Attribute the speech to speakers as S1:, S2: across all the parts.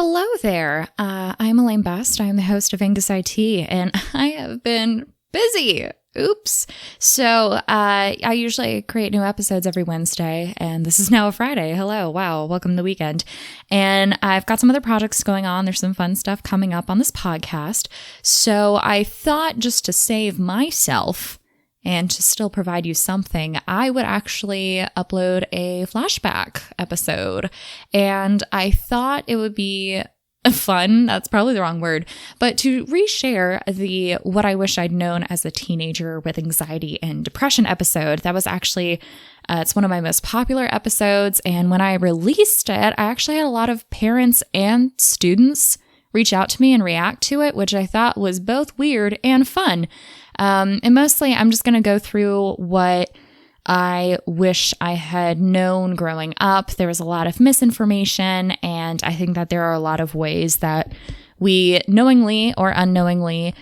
S1: Hello there. I'm Elaine Best. I'm the host of Angus IT, and I have been busy. Oops. So I usually create new episodes every Wednesday, and this is now a Friday. Hello. Wow. Welcome to the weekend. And I've got some other projects going on. There's some fun stuff coming up on this podcast. So I thought, just to save myself and to still provide you something, I would actually upload a flashback episode. And I thought it would be fun, that's probably the wrong word, but to reshare the What I Wish I'd Known as a Teenager with Anxiety and Depression episode. That was actually, it's one of my most popular episodes. And when I released it, I actually had a lot of parents and students reach out to me and react to it, which I thought was both weird and fun. And mostly I'm just going to go through what I wish I had known growing up. There was a lot of misinformation, and I think that there are a lot of ways that we knowingly or unknowingly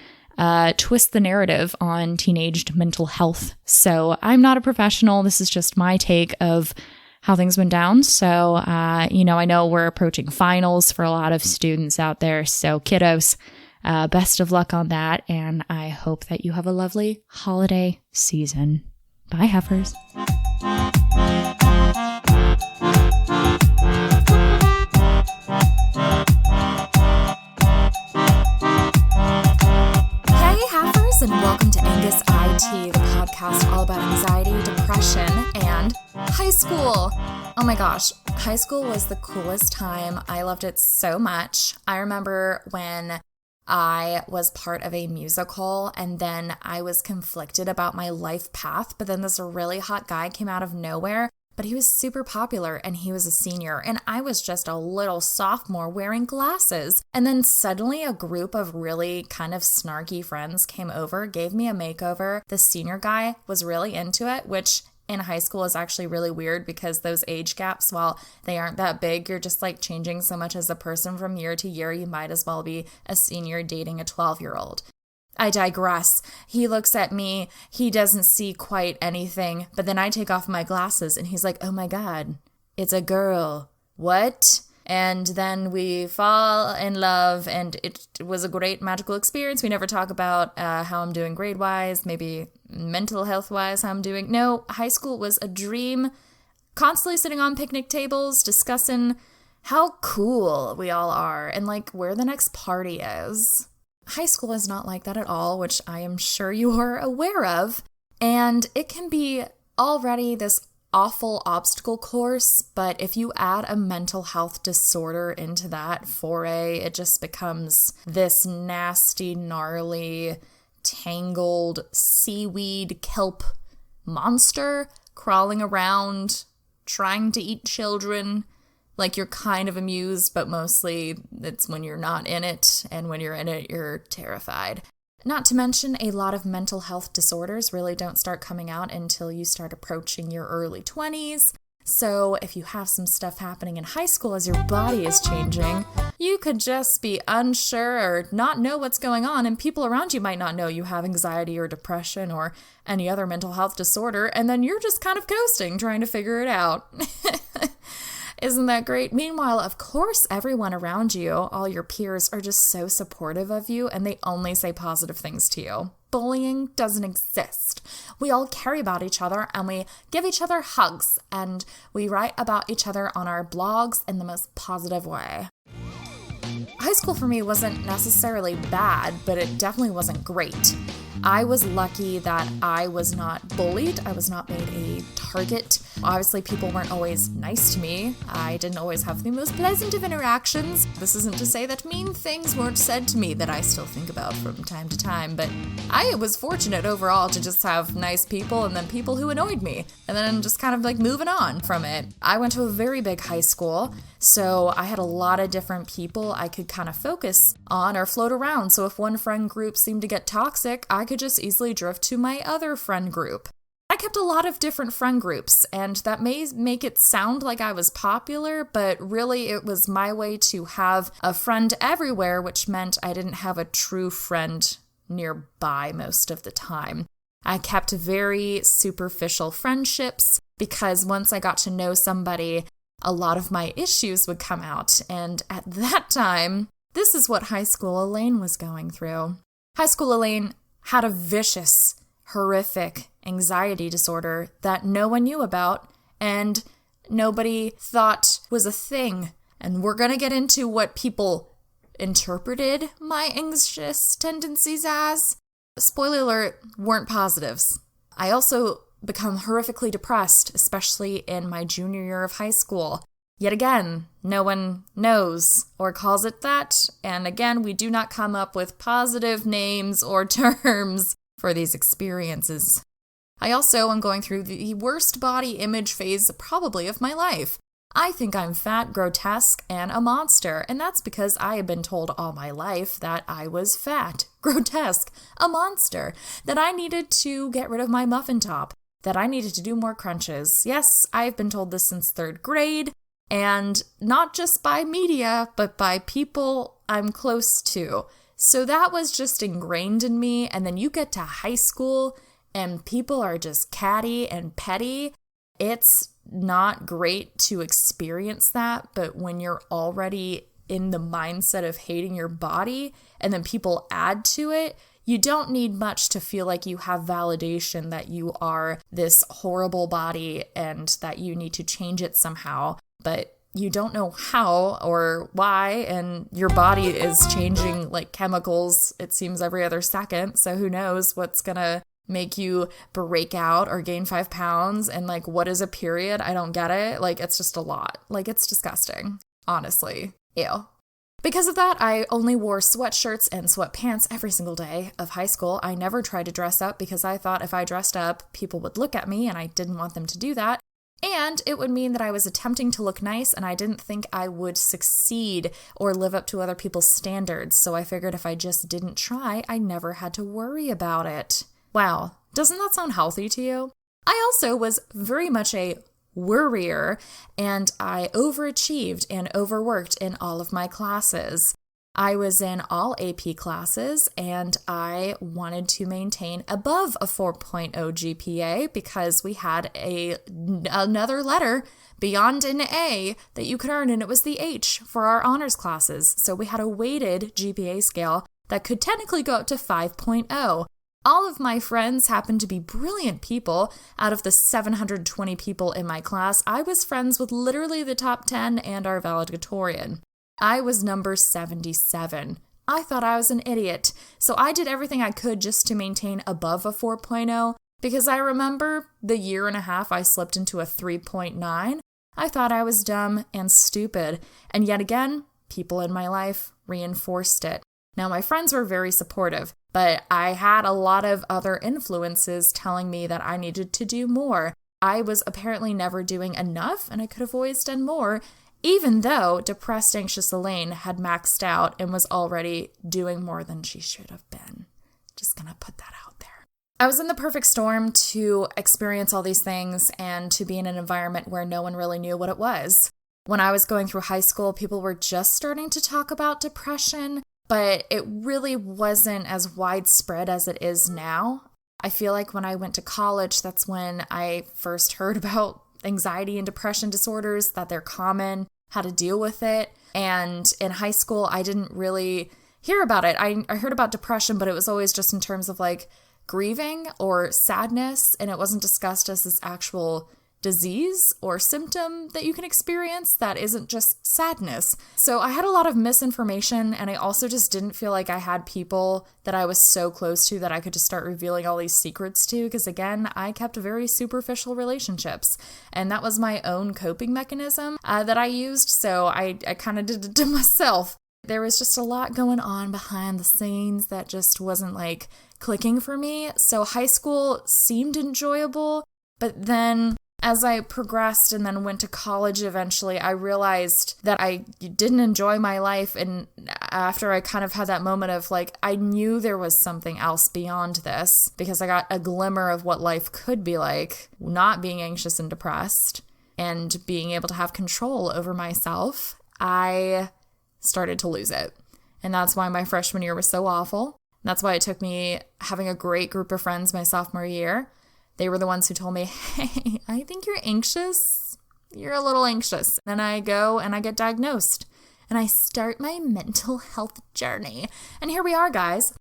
S1: twist the narrative on teenage mental health. So I'm not a professional. This is just my take of how things went down. So, I know we're approaching finals for a lot of students out there. So kiddos, best of luck on that. And I hope that you have a lovely holiday season. Bye, heifers.
S2: Hey, heifers, and welcome to Angus IT, the podcast all about anxiety, depression, and high school. Oh my gosh, high school was the coolest time. I loved it so much. I remember when I was part of a musical, and then I was conflicted about my life path, but then this really hot guy came out of nowhere, but he was super popular, and he was a senior, and I was just a little sophomore wearing glasses. And then suddenly a group of really kind of snarky friends came over, gave me a makeover. The senior guy was really into it, which in high school is actually really weird because those age gaps, while they aren't that big, you're just like changing so much as a person from year to year. You might as well be a senior dating a 12-year-old. I digress. He looks at me. He doesn't see quite anything, but then I take off my glasses and he's like, oh my God, it's a girl. What? And then we fall in love, and it was a great magical experience. We never talk about how I'm doing grade-wise, maybe mental health-wise, how I'm doing. No, high school was a dream. Constantly sitting on picnic tables, discussing how cool we all are and like where the next party is. High school is not like that at all, which I am sure you are aware of. And it can be already this awful obstacle course, but if you add a mental health disorder into that foray, it just becomes this nasty, gnarly, tangled seaweed kelp monster crawling around, trying to eat children. Like, you're kind of amused, but mostly it's when you're not in it, and when you're in it, you're terrified. Not to mention, a lot of mental health disorders really don't start coming out until you start approaching your early 20s. So if you have some stuff happening in high school as your body is changing, you could just be unsure or not know what's going on, and people around you might not know you have anxiety or depression or any other mental health disorder, and then you're just kind of coasting, trying to figure it out. Isn't that great? Meanwhile, of course, everyone around you, all your peers, are just so supportive of you, and they only say positive things to you. Bullying doesn't exist. We all care about each other, and we give each other hugs, and we write about each other on our blogs in the most positive way. High school for me wasn't necessarily bad, but it definitely wasn't great. I was lucky that I was not bullied. I was not made a target. Obviously, people weren't always nice to me. I didn't always have the most pleasant of interactions. This isn't to say that mean things weren't said to me that I still think about from time to time, but I was fortunate overall to just have nice people and then people who annoyed me, and then just kind of like moving on from it. I went to a very big high school, so I had a lot of different people I could kind of focus on or float around. So if one friend group seemed to get toxic, I could just easily drift to my other friend group. I kept a lot of different friend groups, and that may make it sound like I was popular, but really it was my way to have a friend everywhere, which meant I didn't have a true friend nearby most of the time. I kept very superficial friendships because once I got to know somebody, a lot of my issues would come out. And at that time, this is what high school Elaine was going through. High school Elaine had a vicious, horrific anxiety disorder that no one knew about and nobody thought was a thing. And we're going to get into what people interpreted my anxious tendencies as. Spoiler alert, weren't positives. I also become horrifically depressed, especially in my junior year of high school. Yet again, no one knows or calls it that. And again, we do not come up with positive names or terms for these experiences. I also am going through the worst body image phase probably of my life. I think I'm fat, grotesque, and a monster, and that's because I have been told all my life that I was fat, grotesque, a monster, that I needed to get rid of my muffin top, that I needed to do more crunches. Yes, I've been told this since 3rd grade, and not just by media, but by people I'm close to. So that was just ingrained in me, and then you get to high school, and people are just catty and petty. It's not great to experience that, but when you're already in the mindset of hating your body and then people add to it, you don't need much to feel like you have validation that you are this horrible body and that you need to change it somehow, but you don't know how or why, and your body is changing like chemicals, it seems, every other second, so who knows what's gonna make you break out or gain 5 pounds, and like, what is a period? I don't get it. Like, it's just a lot. Like, it's disgusting, honestly. Ew. Because of that, I only wore sweatshirts and sweatpants every single day of high school. I never tried to dress up because I thought if I dressed up, people would look at me, and I didn't want them to do that. And it would mean that I was attempting to look nice, and I didn't think I would succeed or live up to other people's standards. So I figured if I just didn't try, I never had to worry about it. Wow, doesn't that sound healthy to you? I also was very much a worrier, and I overachieved and overworked in all of my classes. I was in all AP classes, and I wanted to maintain above a 4.0 GPA because we had another letter beyond an A that you could earn, and it was the H for our honors classes. So we had a weighted GPA scale that could technically go up to 5.0. All of my friends happened to be brilliant people. Out of the 720 people in my class, I was friends with literally the top 10 and our valedictorian. I was number 77. I thought I was an idiot, so I did everything I could just to maintain above a 4.0, because I remember the year and a half I slipped into a 3.9. I thought I was dumb and stupid, and yet again, people in my life reinforced it. Now, my friends were very supportive, but I had a lot of other influences telling me that I needed to do more. I was apparently never doing enough, and I could have always done more, even though depressed, anxious Elaine had maxed out and was already doing more than she should have been. Just gonna put that out there. I was in the perfect storm to experience all these things and to be in an environment where no one really knew what it was. When I was going through high school, people were just starting to talk about depression, but it really wasn't as widespread as it is now. I feel like when I went to college, that's when I first heard about anxiety and depression disorders, that they're common, how to deal with it. And in high school, I didn't really hear about it. I heard about depression, but it was always just in terms of like grieving or sadness, and it wasn't discussed as this actual disease or symptom that you can experience that isn't just sadness. So I had a lot of misinformation, and I also just didn't feel like I had people that I was so close to that I could just start revealing all these secrets to, because again, I kept very superficial relationships, and that was my own coping mechanism that I used, so I kind of did it to myself. There was just a lot going on behind the scenes that just wasn't like clicking for me. So high school seemed enjoyable, but then as I progressed and then went to college eventually, I realized that I didn't enjoy my life. And after I kind of had that moment of like, I knew there was something else beyond this, because I got a glimmer of what life could be like, not being anxious and depressed and being able to have control over myself, I started to lose it. And that's why my freshman year was so awful. That's why it took me having a great group of friends my sophomore year. They were the ones who told me, hey, I think you're anxious. you're a little anxious. Then I go and I get diagnosed and I start my mental health journey. And here we are, guys.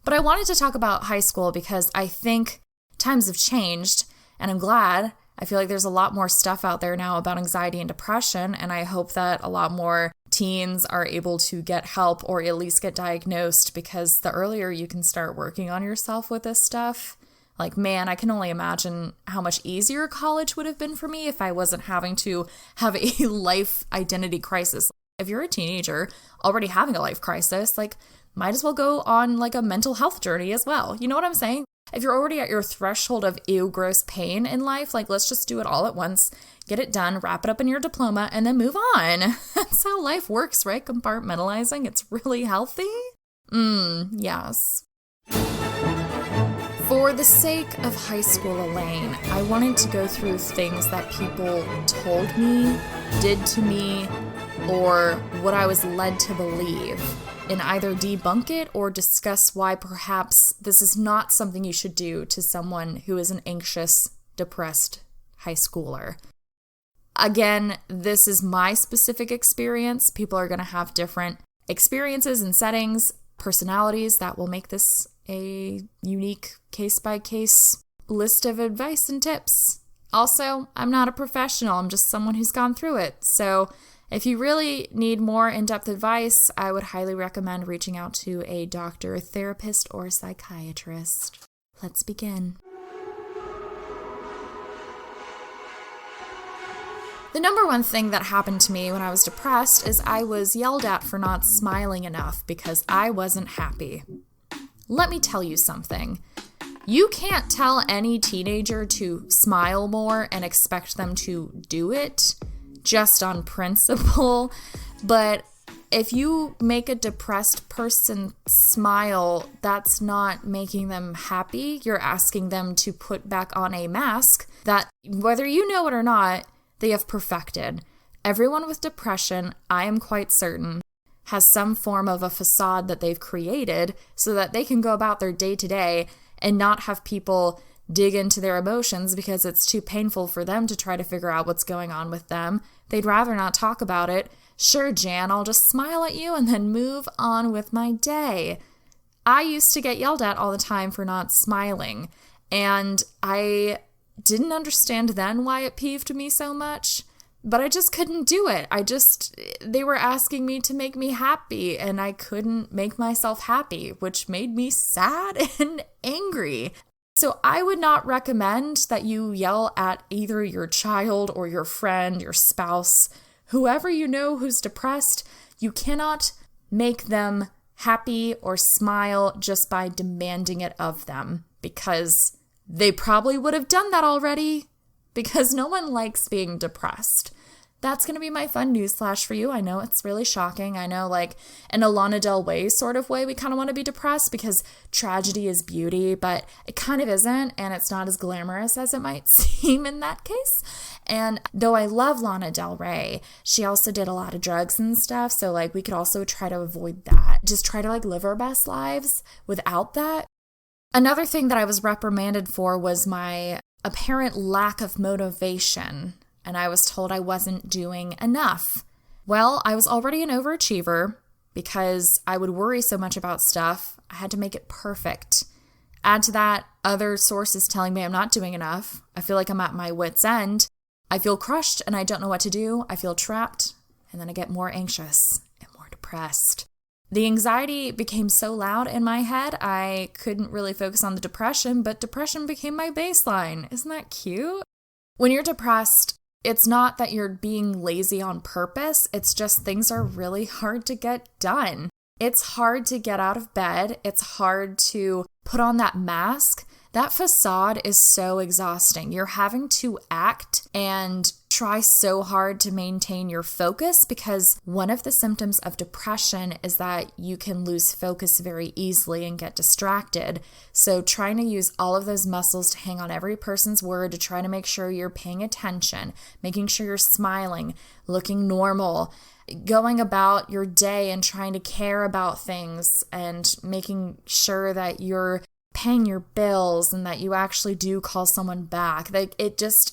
S2: But I wanted to talk about high school because I think times have changed and I'm glad. I feel like there's a lot more stuff out there now about anxiety and depression, and I hope that a lot more teens are able to get help or at least get diagnosed, because the earlier you can start working on yourself with this stuff, like, man, I can only imagine how much easier college would have been for me if I wasn't having to have a life identity crisis. If you're a teenager already having a life crisis, like, might as well go on like a mental health journey as well. You know what I'm saying? If you're already at your threshold of ew, gross pain in life, like, let's just do it all at once, get it done, wrap it up in your diploma, and then move on. That's how life works, right? Compartmentalizing. It's really healthy. Yes. For the sake of high school Elaine, I wanted to go through things that people told me, did to me, or what I was led to believe, and either debunk it or discuss why perhaps this is not something you should do to someone who is an anxious, depressed high schooler. Again, this is my specific experience. People are going to have different experiences and settings, personalities that will make this a unique case-by-case list of advice and tips. Also, I'm not a professional. I'm just someone who's gone through it. So if you really need more in-depth advice, I would highly recommend reaching out to a doctor, therapist, or psychiatrist. Let's begin. The number one thing that happened to me when I was depressed is I was yelled at for not smiling enough because I wasn't happy. Let me tell you something. You can't tell any teenager to smile more and expect them to do it just on principle, but if you make a depressed person smile, that's not making them happy. You're asking them to put back on a mask that, whether you know it or not, they have perfected. Everyone with depression, I am quite certain, has some form of a facade that they've created so that they can go about their day-to-day and not have people dig into their emotions because it's too painful for them to try to figure out what's going on with them. They'd rather not talk about it. Sure, Jan, I'll just smile at you and then move on with my day. I used to get yelled at all the time for not smiling, and I didn't understand then why it peeved me so much, but I just couldn't do it. They were asking me to make me happy, and I couldn't make myself happy, which made me sad and angry. So I would not recommend that you yell at either your child or your friend, your spouse, whoever you know who's depressed. You cannot make them happy or smile just by demanding it of them, because they probably would have done that already, because no one likes being depressed. That's going to be my fun newsflash for you. I know it's really shocking. I know, like, in a Lana Del Rey sort of way, we kind of want to be depressed because tragedy is beauty, but it kind of isn't, and it's not as glamorous as it might seem in that case. And though I love Lana Del Rey, she also did a lot of drugs and stuff, so, like, we could also try to avoid that. Just try to, like, live our best lives without that. Another thing that I was reprimanded for was my apparent lack of motivation, and I was told I wasn't doing enough. Well, I was already an overachiever because I would worry so much about stuff. I had to make it perfect. Add to that other sources telling me I'm not doing enough. I feel like I'm at my wit's end. I feel crushed and I don't know what to do. I feel trapped, and then I get more anxious and more depressed. The anxiety became so loud in my head, I couldn't really focus on the depression, but depression became my baseline. Isn't that cute? When you're depressed, it's not that you're being lazy on purpose. It's just things are really hard to get done. It's hard to get out of bed. It's hard to put on that mask. That facade is so exhausting. You're having to act and try so hard to maintain your focus, because one of the symptoms of depression is that you can lose focus very easily and get distracted. So trying to use all of those muscles to hang on every person's word, to try to make sure you're paying attention, making sure you're smiling, looking normal, going about your day and trying to care about things and making sure that you're paying your bills and that you actually do call someone back. Like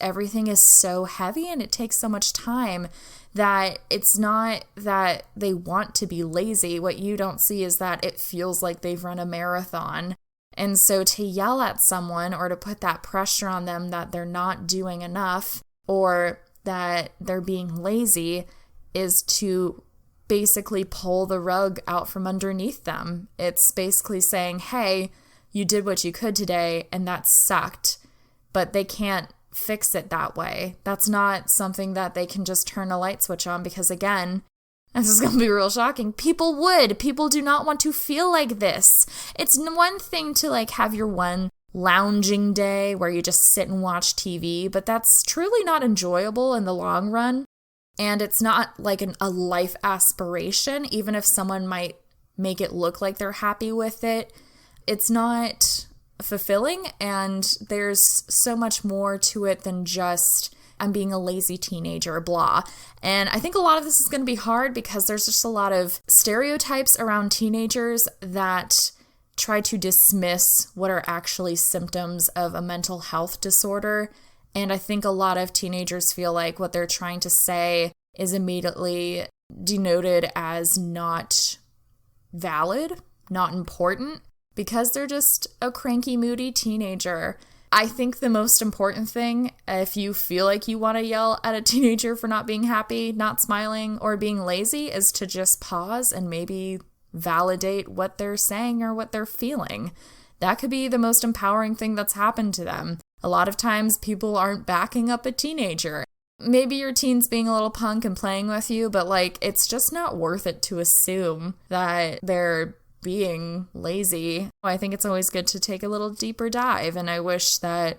S2: everything is so heavy and it takes so much time that it's not that they want to be lazy. What you don't see is that it feels like they've run a marathon. And so to yell at someone or to put that pressure on them that they're not doing enough or that they're being lazy is to basically pull the rug out from underneath them. It's basically saying, hey, you did what you could today and that sucked, but they can't fix it that way. That's not something that they can just turn a light switch on because, again, this is going to be real shocking. People do not want to feel like this. It's one thing to like have your one lounging day where you just sit and watch TV, but that's truly not enjoyable in the long run. And it's not like a life aspiration, even if someone might make it look like they're happy with it. It's not fulfilling, and there's so much more to it than just I'm being a lazy teenager, blah. And I think a lot of this is going to be hard because there's just a lot of stereotypes around teenagers that try to dismiss what are actually symptoms of a mental health disorder. And I think a lot of teenagers feel like what they're trying to say is immediately denoted as not valid, not important, because they're just a cranky, moody teenager. I think the most important thing, if you feel like you want to yell at a teenager for not being happy, not smiling, or being lazy, is to just pause and maybe validate what they're saying or what they're feeling. That could be the most empowering thing that's happened to them. A lot of times people aren't backing up a teenager. Maybe your teen's being a little punk and playing with you, but like it's just not worth it to assume that they're being lazy. I think it's always good to take a little deeper dive, and I wish that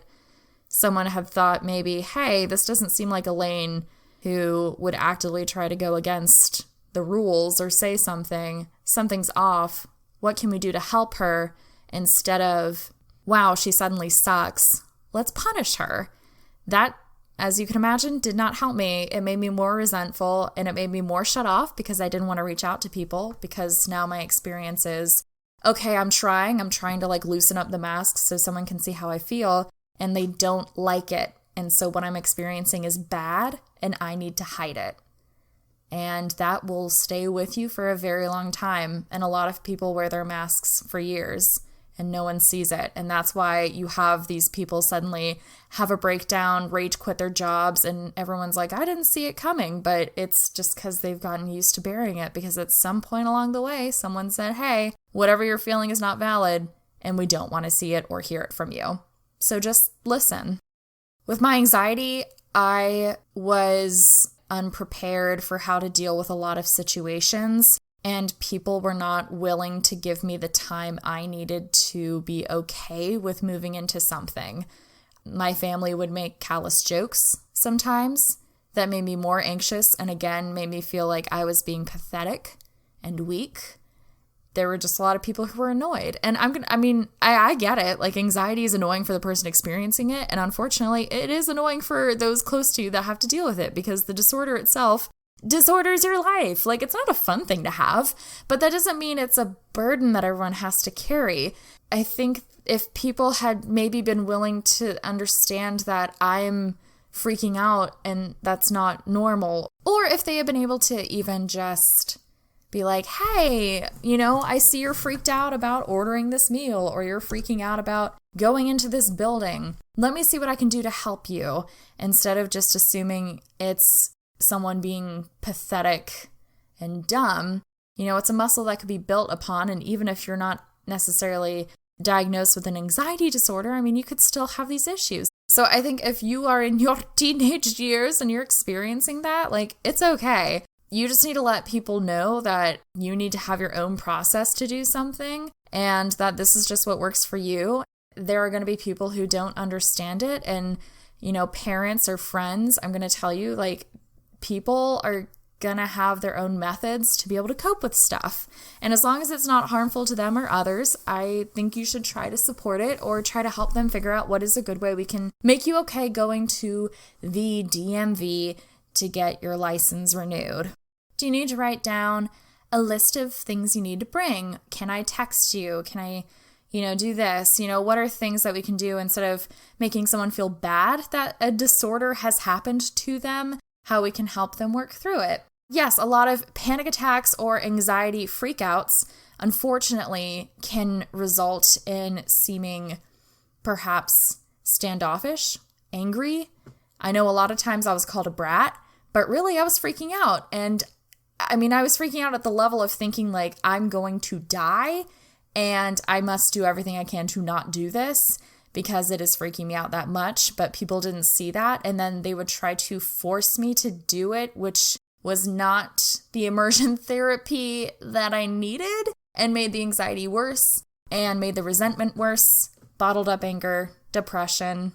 S2: someone had thought maybe, hey, this doesn't seem like Elaine who would actively try to go against the rules or say something's off. What can we do to help her? Instead of, wow, she suddenly sucks, let's punish her. That, as you can imagine, did not help me. It made me more resentful, and it made me more shut off because I didn't want to reach out to people, because now my experience is, okay, I'm trying to like loosen up the mask so someone can see how I feel, and they don't like it. And so what I'm experiencing is bad and I need to hide it. And that will stay with you for a very long time. And a lot of people wear their masks for years and no one sees it. And that's why you have these people suddenly have a breakdown, rage quit their jobs, and everyone's like, I didn't see it coming. But it's just because they've gotten used to bearing it, because at some point along the way, someone said, hey, whatever you're feeling is not valid, and we don't want to see it or hear it from you. So just listen. With my anxiety, I was unprepared for how to deal with a lot of situations, and people were not willing to give me the time I needed to be okay with moving into something. My family would make callous jokes sometimes that made me more anxious, and again, made me feel like I was being pathetic and weak. There were just a lot of people who were annoyed. And I get it. Like, anxiety is annoying for the person experiencing it. And unfortunately, it is annoying for those close to you that have to deal with it, because the disorder itself disorders your life. Like, it's not a fun thing to have, but that doesn't mean it's a burden that everyone has to carry. I think if people had maybe been willing to understand that I'm freaking out and that's not normal, or if they had been able to even just be like, hey, I see you're freaked out about ordering this meal, or you're freaking out about going into this building. Let me see what I can do to help you, instead of just assuming it's someone being pathetic and dumb. It's a muscle that could be built upon, and even if you're not necessarily diagnosed with an anxiety disorder, you could still have these issues. So I think if you are in your teenage years and you're experiencing that, like, it's okay. You just need to let people know that you need to have your own process to do something, and that this is just what works for you. There are going to be people who don't understand it, and, parents or friends, I'm going to tell you, like, people are going to have their own methods to be able to cope with stuff. And as long as it's not harmful to them or others, I think you should try to support it, or try to help them figure out what is a good way we can make you okay going to the DMV to get your license renewed. Do you need to write down a list of things you need to bring? Can I text you? Can I, do this, what are things that we can do instead of making someone feel bad that a disorder has happened to them, how we can help them work through it. Yes, a lot of panic attacks or anxiety freakouts, unfortunately, can result in seeming perhaps standoffish, angry. I know a lot of times I was called a brat, but really I was freaking out. And I was freaking out at the level of thinking like I'm going to die and I must do everything I can to not do this because it is freaking me out that much. But people didn't see that. And then they would try to force me to do it, which was not the immersion therapy that I needed, and made the anxiety worse and made the resentment worse, bottled up anger, depression.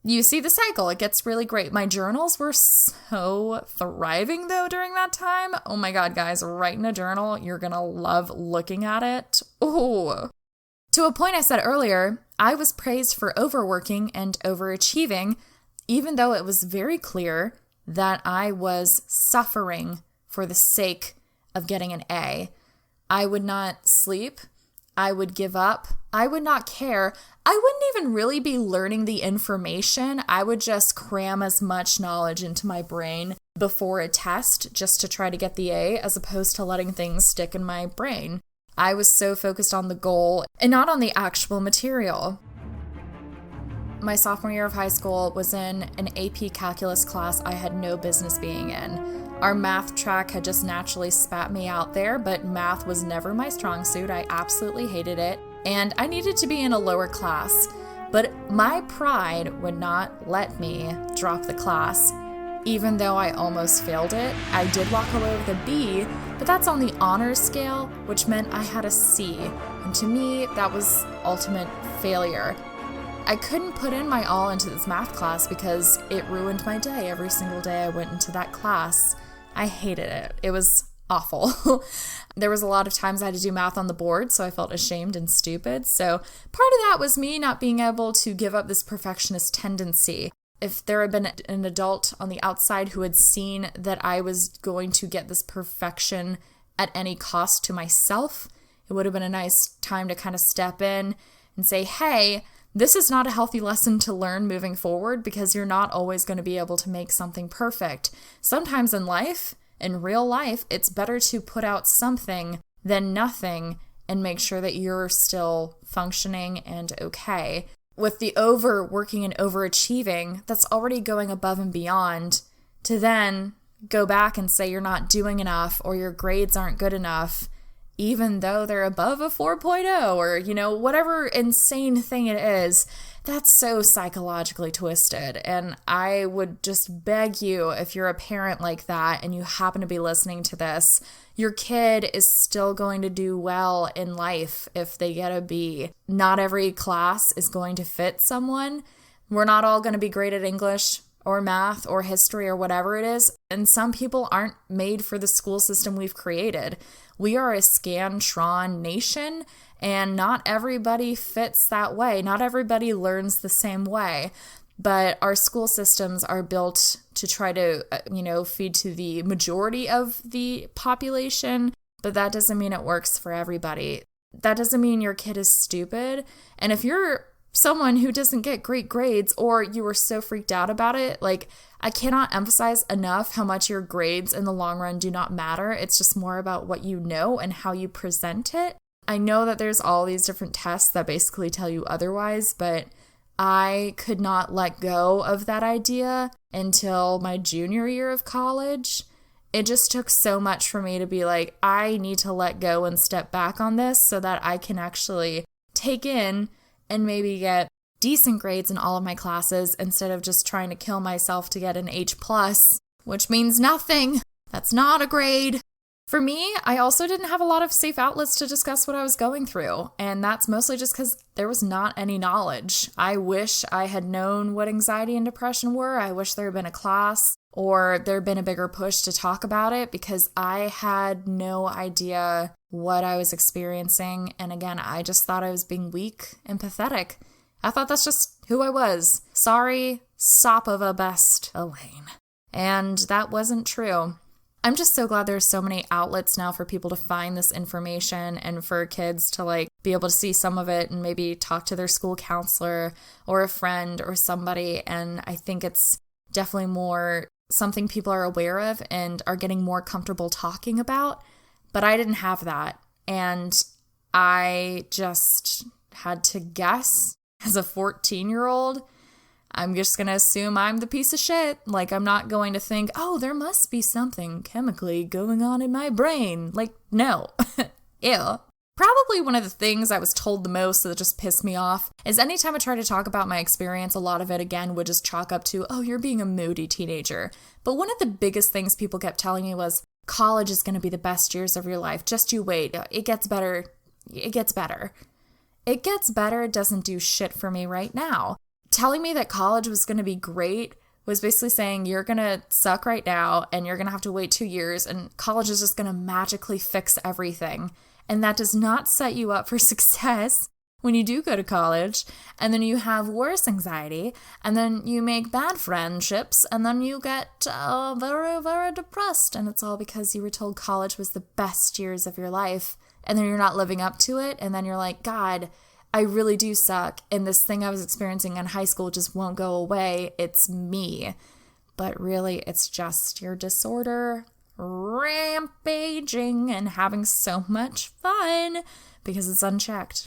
S2: You see the cycle. It gets really great. My journals were so thriving though during that time. Oh my God, guys, write in a journal. You're going to love looking at it. Oh, to a point I said earlier, I was praised for overworking and overachieving, even though it was very clear that I was suffering for the sake of getting an A. I would not sleep. I would give up. I would not care. I wouldn't even really be learning the information. I would just cram as much knowledge into my brain before a test just to try to get the A, as opposed to letting things stick in my brain. I was so focused on the goal and not on the actual material. My sophomore year of high school was in an AP calculus class I had no business being in. Our math track had just naturally spat me out there, but math was never my strong suit. I absolutely hated it, and I needed to be in a lower class. But my pride would not let me drop the class. Even though I almost failed it, I did walk away with a B, but that's on the honors scale, which meant I had a C. And to me, that was ultimate failure. I couldn't put in my all into this math class because it ruined my day every single day I went into that class. I hated it. It was awful. There was a lot of times I had to do math on the board, so I felt ashamed and stupid. So part of that was me not being able to give up this perfectionist tendency. If there had been an adult on the outside who had seen that I was going to get this perfection at any cost to myself, it would have been a nice time to kind of step in and say, hey, this is not a healthy lesson to learn moving forward because you're not always going to be able to make something perfect. Sometimes in life, in real life, it's better to put out something than nothing and make sure that you're still functioning and okay. With the overworking and overachieving, that's already going above and beyond, to then go back and say you're not doing enough or your grades aren't good enough, even though they're above a 4.0 or, whatever insane thing it is, that's so psychologically twisted. And I would just beg you, if you're a parent like that and you happen to be listening to this, your kid is still going to do well in life if they get a B. Not every class is going to fit someone. We're not all going to be great at English or math or history or whatever it is. And some people aren't made for the school system we've created. We are a Scantron nation, and not everybody fits that way. Not everybody learns the same way. But our school systems are built to try to, feed to the majority of the population. But that doesn't mean it works for everybody. That doesn't mean your kid is stupid. And if you're someone who doesn't get great grades or you were so freaked out about it, I cannot emphasize enough how much your grades in the long run do not matter. It's just more about what you know and how you present it. I know that there's all these different tests that basically tell you otherwise, but I could not let go of that idea until my junior year of college. It just took so much for me to be like, I need to let go and step back on this so that I can actually take in and maybe get decent grades in all of my classes instead of just trying to kill myself to get an H+, which means nothing. That's not a grade. For me, I also didn't have a lot of safe outlets to discuss what I was going through, and that's mostly just because there was not any knowledge. I wish I had known what anxiety and depression were. I wish there had been a class or there had been a bigger push to talk about it because I had no idea what I was experiencing. And again, I just thought I was being weak and pathetic. I thought that's just who I was. Sorry, sop of a best, Elaine. And that wasn't true. I'm just so glad there's so many outlets now for people to find this information and for kids to like be able to see some of it and maybe talk to their school counselor or a friend or somebody. And I think it's definitely more something people are aware of and are getting more comfortable talking about. But I didn't have that. And I just had to guess as a 14-year-old. I'm just going to assume I'm the piece of shit. Like, I'm not going to think, oh, there must be something chemically going on in my brain. Like, no. Ew. Probably one of the things I was told the most that just pissed me off is anytime I try to talk about my experience, a lot of it, again, would just chalk up to, oh, you're being a moody teenager. But one of the biggest things people kept telling me was, college is going to be the best years of your life. Just you wait. It gets better. It gets better. It gets better doesn't do shit for me right now. Telling me that college was going to be great was basically saying you're going to suck right now and you're going to have to wait 2 years and college is just going to magically fix everything. And that does not set you up for success when you do go to college. And then you have worse anxiety and then you make bad friendships and then you get very, very depressed. And it's all because you were told college was the best years of your life. And then you're not living up to it. And then you're like, God, I really do suck, and this thing I was experiencing in high school just won't go away. It's me. But really, it's just your disorder rampaging and having so much fun because it's unchecked.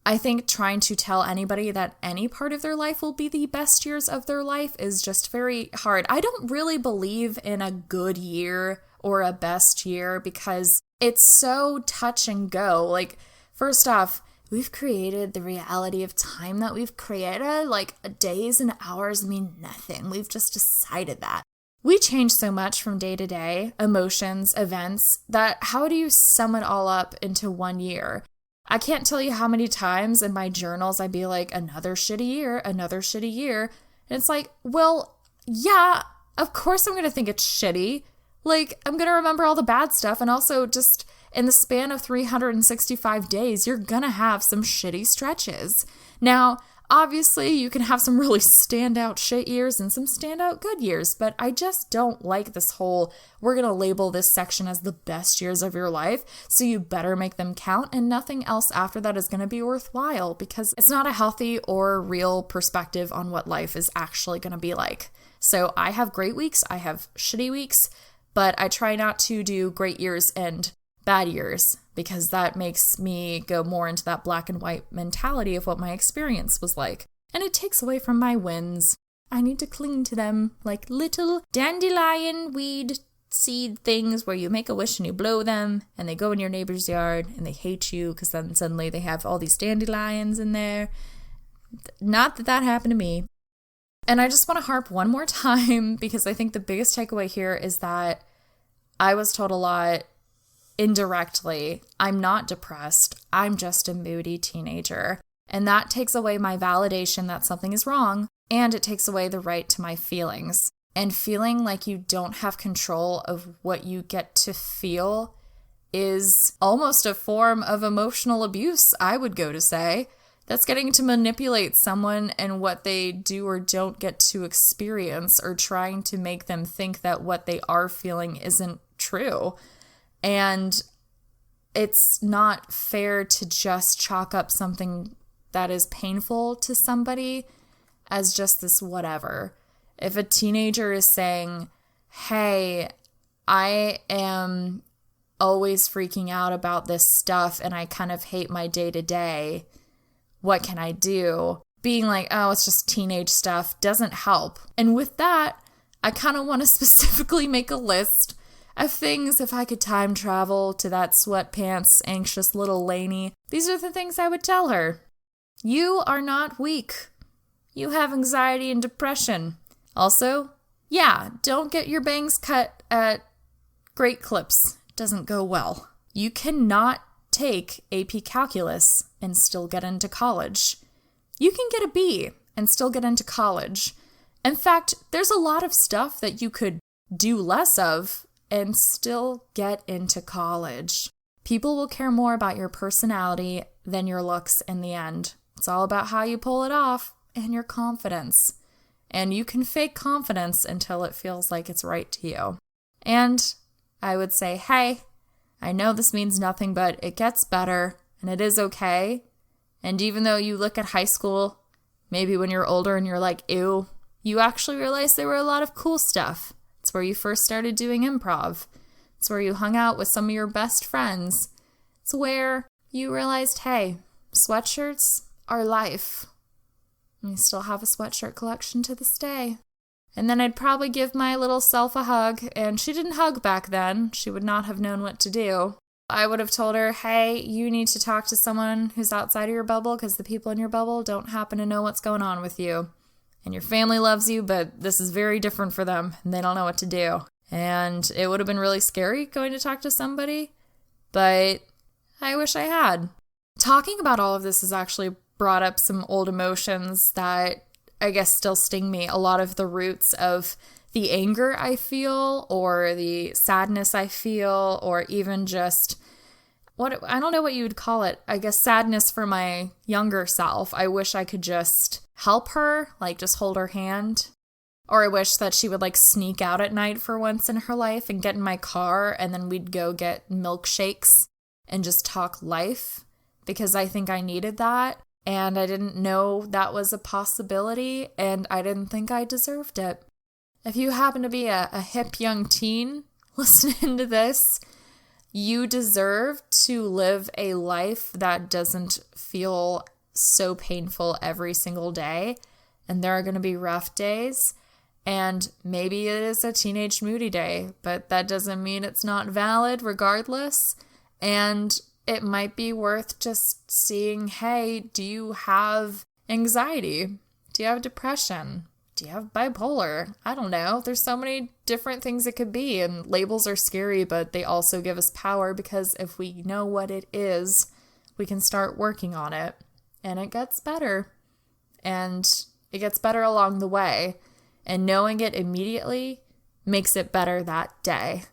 S2: I think trying to tell anybody that any part of their life will be the best years of their life is just very hard. I don't really believe in a good year or a best year because it's so touch and go. Like, first off, we've created the reality of time that we've created. Like, days and hours mean nothing. We've just decided that. We change so much from day to day, emotions, events, that how do you sum it all up into 1 year? I can't tell you how many times in my journals I'd be like, another shitty year, another shitty year. And it's like, well, yeah, of course I'm going to think it's shitty. Like, I'm going to remember all the bad stuff, and also just in the span of 365 days, you're gonna have some shitty stretches. Now, obviously, you can have some really standout shit years and some standout good years, but I just don't like this whole, we're gonna label this section as the best years of your life, so you better make them count, and nothing else after that is gonna be worthwhile, because it's not a healthy or real perspective on what life is actually gonna be like. So I have great weeks, I have shitty weeks, but I try not to do great years and bad years, because that makes me go more into that black and white mentality of what my experience was like. And it takes away from my wins. I need to cling to them like little dandelion weed seed things where you make a wish and you blow them and they go in your neighbor's yard and they hate you because then suddenly they have all these dandelions in there. Not that that happened to me. And I just want to harp one more time because I think the biggest takeaway here is that I was told a lot indirectly, I'm not depressed, I'm just a moody teenager. And that takes away my validation that something is wrong, and it takes away the right to my feelings. And feeling like you don't have control of what you get to feel is almost a form of emotional abuse, I would go to say. That's getting to manipulate someone and what they do or don't get to experience, or trying to make them think that what they are feeling isn't true. And it's not fair to just chalk up something that is painful to somebody as just this whatever. If a teenager is saying, hey, I am always freaking out about this stuff and I kind of hate my day to day, what can I do? Being like, oh, it's just teenage stuff doesn't help. And with that, I kind of want to specifically make a list of things, if I could time travel to that sweatpants, anxious little Lainey, these are the things I would tell her. You are not weak. You have anxiety and depression. Also, yeah, don't get your bangs cut at Great Clips. Doesn't go well. You cannot take AP Calculus and still get into college. You can get a B and still get into college. In fact, there's a lot of stuff that you could do less of and still get into college. People will care more about your personality than your looks in the end. It's all about how you pull it off and your confidence. And you can fake confidence until it feels like it's right to you. And I would say, hey, I know this means nothing, but it gets better and it is okay. And even though you look at high school, maybe when you're older and you're like, ew, you actually realize there were a lot of cool stuff. It's where you first started doing improv. It's where you hung out with some of your best friends. It's where you realized, hey, sweatshirts are life. And you still have a sweatshirt collection to this day. And then I'd probably give my little self a hug, and she didn't hug back then. She would not have known what to do. I would have told her, hey, you need to talk to someone who's outside of your bubble because the people in your bubble don't happen to know what's going on with you. And your family loves you, but this is very different for them, and they don't know what to do. And it would have been really scary going to talk to somebody, but I wish I had. Talking about all of this has actually brought up some old emotions that I guess still sting me. A lot of the roots of the anger I feel, or the sadness I feel, or even just I don't know what you would call it. I guess sadness for my younger self. I wish I could just help her, like just hold her hand. Or I wish that she would like sneak out at night for once in her life and get in my car, and then we'd go get milkshakes and just talk life, because I think I needed that. And I didn't know that was a possibility, and I didn't think I deserved it. If you happen to be a hip young teen listening to this, you deserve to live a life that doesn't feel so painful every single day. And there are going to be rough days, and maybe it is a teenage moody day, but that doesn't mean it's not valid regardless. And it might be worth just seeing, hey, do you have anxiety? Do you have depression? Do you have bipolar? I don't know. There's so many different things it could be, and labels are scary, but they also give us power, because if we know what it is, we can start working on it, and it gets better. And it gets better along the way, and knowing it immediately makes it better that day.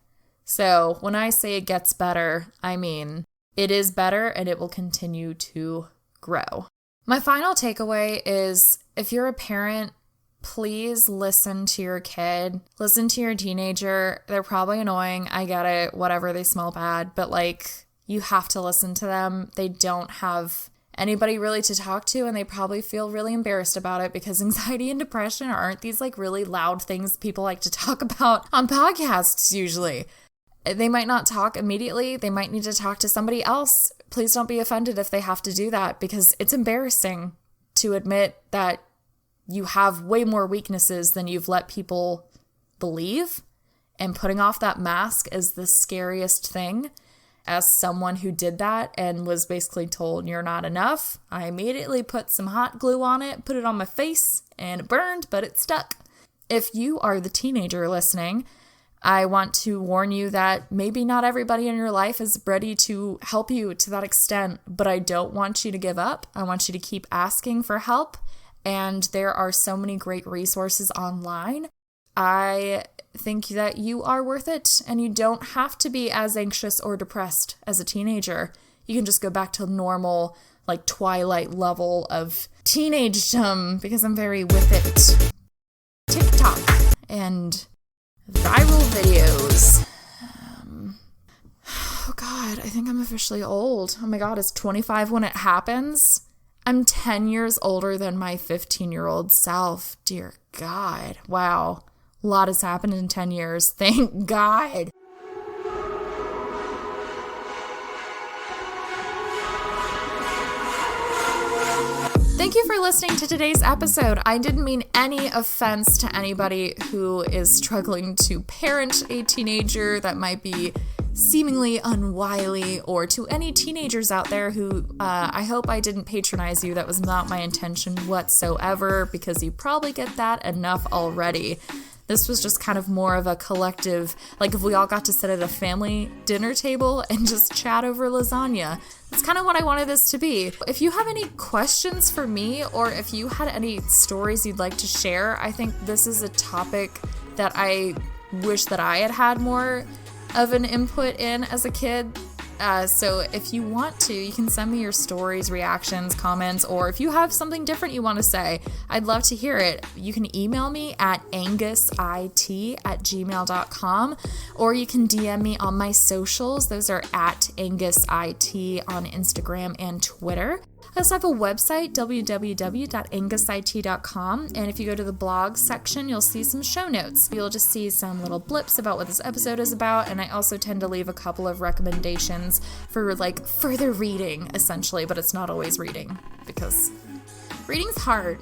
S2: So when I say it gets better, I mean it is better, and it will continue to grow. My final takeaway is, if you're a parent, please listen to your kid. Listen to your teenager. They're probably annoying. I get it. Whatever, they smell bad. But like, you have to listen to them. They don't have anybody really to talk to, and they probably feel really embarrassed about it, because anxiety and depression aren't these like really loud things people like to talk about on podcasts usually. They might not talk immediately. They might need to talk to somebody else. Please don't be offended if they have to do that, because it's embarrassing to admit that you have way more weaknesses than you've let people believe. And putting off that mask is the scariest thing. As someone who did that and was basically told you're not enough, I immediately put some hot glue on it, put it on my face, and it burned, but it stuck. If you are the teenager listening, I want to warn you that maybe not everybody in your life is ready to help you to that extent, but I don't want you to give up. I want you to keep asking for help, and there are so many great resources online. I think that you are worth it, and you don't have to be as anxious or depressed as a teenager. You can just go back to normal, like Twilight level of teenagedom, because I'm very with it. TikTok and viral videos. Oh God, I think I'm officially old. Oh my God, it's 25 when it happens. I'm 10 years older than my 15-year-old self. Dear God. Wow. A lot has happened in 10 years. Thank God. Thank you for listening to today's episode. I didn't mean any offense to anybody who is struggling to parent a teenager that might be seemingly unwily, or to any teenagers out there who, I hope I didn't patronize you. That was not my intention whatsoever, because you probably get that enough already. This was just kind of more of a collective, like if we all got to sit at a family dinner table and just chat over lasagna. That's kind of what I wanted this to be. If you have any questions for me, or if you had any stories you'd like to share, I think this is a topic that I wish that I had had more of an input in as a kid. So if you want to, you can send me your stories, reactions, comments, or if you have something different you want to say, I'd love to hear it. You can email me at angusit@gmail.com, or you can DM me on my socials. Those are at angusit on Instagram and Twitter. I also have a website, www.angusit.com, and if you go to the blog section, you'll see some show notes. You'll just see some little blips about what this episode is about, and I also tend to leave a couple of recommendations for like further reading, essentially, but it's not always reading, because reading's hard.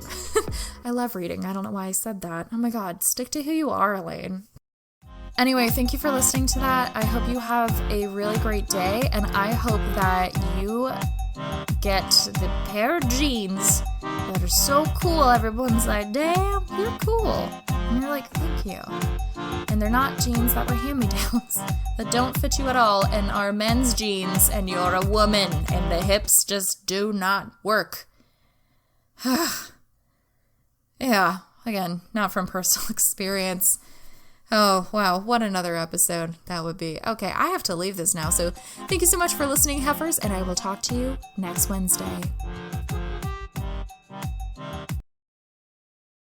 S2: I love reading. I don't know why I said that. Oh my god, stick to who you are, Elaine. Anyway, thank you for listening to that. I hope you have a really great day, and I hope that you get the pair of jeans that are so cool. Everyone's like, damn, you're cool. And you're like, thank you. And they're not jeans that were hand-me-downs that don't fit you at all and are men's jeans, and you're a woman and the hips just do not work. Yeah, again, not from personal experience. Oh, wow, what another episode that would be. Okay, I have to leave this now, so thank you so much for listening, heifers, and I will talk to you next Wednesday.